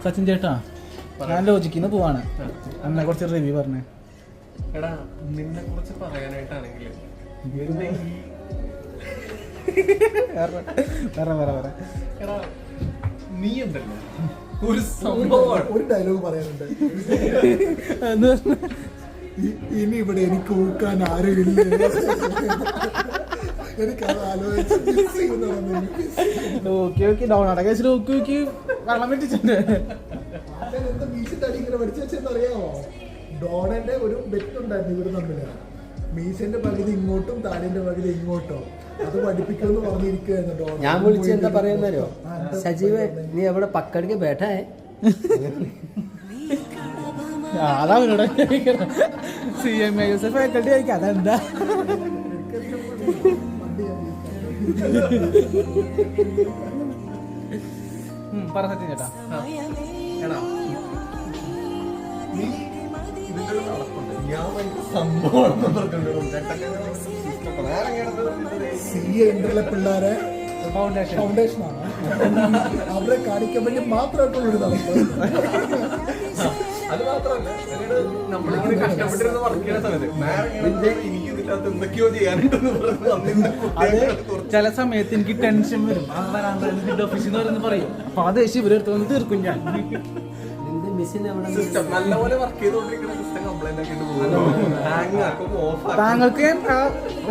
സച്ചിൻ ചേട്ടാ, ഞാൻ ലോജിക്കിന്ന് പോവാണ്. അന്നെ കുറച്ച് റിവ്യൂ പറഞ്ഞേ. എടാ നിന്നെ കുറിച്ച് പറയാനായിട്ടാണെങ്കിൽ എടാ നീ ഉണ്ടല്ലോ ഒരു സംഭവമാണ്. ഒരു ഡയലോഗ് പറയാനുണ്ട്. ഇനി ഇവിടെ എനിക്ക് ഊക്കാൻ ആരുമില്ല. എനിക്കത് ആലോചിച്ച് ഡൗൺ അടക്കം നോക്കി വെള്ളം വെച്ചിട്ടുണ്ട്. എന്താ മീശിന്റെ അടി ഇങ്ങനെ പഠിച്ചു വെച്ചെന്നറിയാമോ? ഡോണന്റെ ഒരു ബെറ്റ് ഉണ്ടായിരുന്നു ഇവര് തമ്മില്. മീശന്റെ പകുതി ഇങ്ങോട്ടും താടിന്റെ പകുതി ഇങ്ങോട്ടോ. അത് പഠിപ്പിക്കുമെന്ന് പറഞ്ഞിരിക്കുകയായിരുന്നു ഡോൺ. ഞാൻ വിളിച്ച് എന്താ പറയുന്നോ, സജീവ് നീ എവിടെ പക്കടിക്ക് ബേട്ടാ അതാ അവരോട് CMA ഫാക്കൽറ്റി ആയിരിക്കും. അതെന്താ പറ സച്ചിൻ ചേട്ടാ. എടാ നീ ഇതിന്റെ ഒരു നടപ്പുണ്ട്. ഞാൻ ഭയങ്കര സംഭവമാണെന്ന് പറഞ്ഞിട്ടുണ്ട്. CA ഇന്ററിലെ പിള്ളേരെ ഫൗണ്ടേഷനാണ്. അവരെ കാണിക്കാൻ വേണ്ടി മാത്രമായിട്ടുള്ളൊരു നടപ്പ്. അത് മാത്രമല്ല, നമ്മളിങ്ങനെ കഷ്ടപ്പെട്ടിരുന്ന് വർക്ക് ചെയ്യുന്ന സമയത്ത് എനിക്ക് ഇതിനകത്ത് എന്തൊക്കെയോ ചെയ്യാനുണ്ടെന്ന് പറഞ്ഞു. അത് ചില സമയത്ത് എനിക്ക് ടെൻഷൻ വരും. ഹെഡ് ഓഫീസിൽ നിന്ന് വരുന്ന പറയും. അപ്പൊ ആ ദേഷ്യം ഇവരെടുത്ത് വന്ന് തീർക്കും ഞാൻ. സിസ്റ്റം നല്ലപോലെ വർക്ക് ചെയ്തോണ്ടിരിക്കുന്ന സിസ്റ്റം കംപ്ലൈന്റ് ആക്കിയിട്ട് പോകും. ഹാങ് ആക്കും, ഓഫ് ആക്കും. താങ്കൾക്ക് ഞാൻ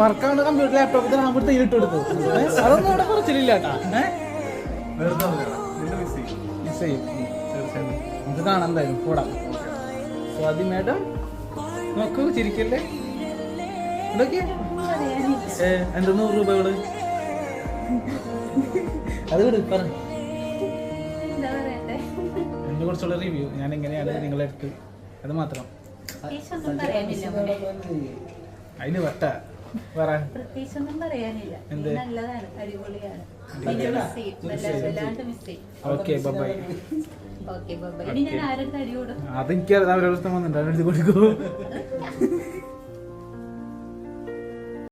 വർക്കാണ് കമ്പ്യൂട്ടർ ലാപ്ടോപ്പിൽ നമ്മൾ തീരിട്ട് കൊടുത്തു. അതൊന്നും ഇവിടെ കുറച്ചില്ല കേട്ടാ. വെറുതെ പറഞ്ഞതാ. നിന്നെ മിസ് ചെയ്യും. മിസ് ചെയ്യും. തീർച്ചയായിട്ടും ഇത് കാണാൻ എന്തായാലും കൂടാം. സ്വാതി മാഡം നോക്കൂ, ചിരിക്കല്ലേ. എന്തൊക്കെയാ എന്റെ 100 രൂപകള് അത് വിട്. പറ എന്നെ കുറിച്ചുള്ള റിവ്യൂ, ഞാൻ എങ്ങനെയാണ് നിങ്ങളെ അടുത്ത്, അത് മാത്രം. അതിന് വട്ട പറ. പ്രത്യേകിച്ചൊന്നും പറയാനില്ല. നല്ലതാണ്, അടിപൊളിയാണ്. Okay bye. ഇനി ഞാൻ ആരുടെ അടി കൊടുക്കും? അതെനിക്ക് അവരവസ്ഥ വന്നിട്ടുണ്ട്. കൊടുക്കൂ.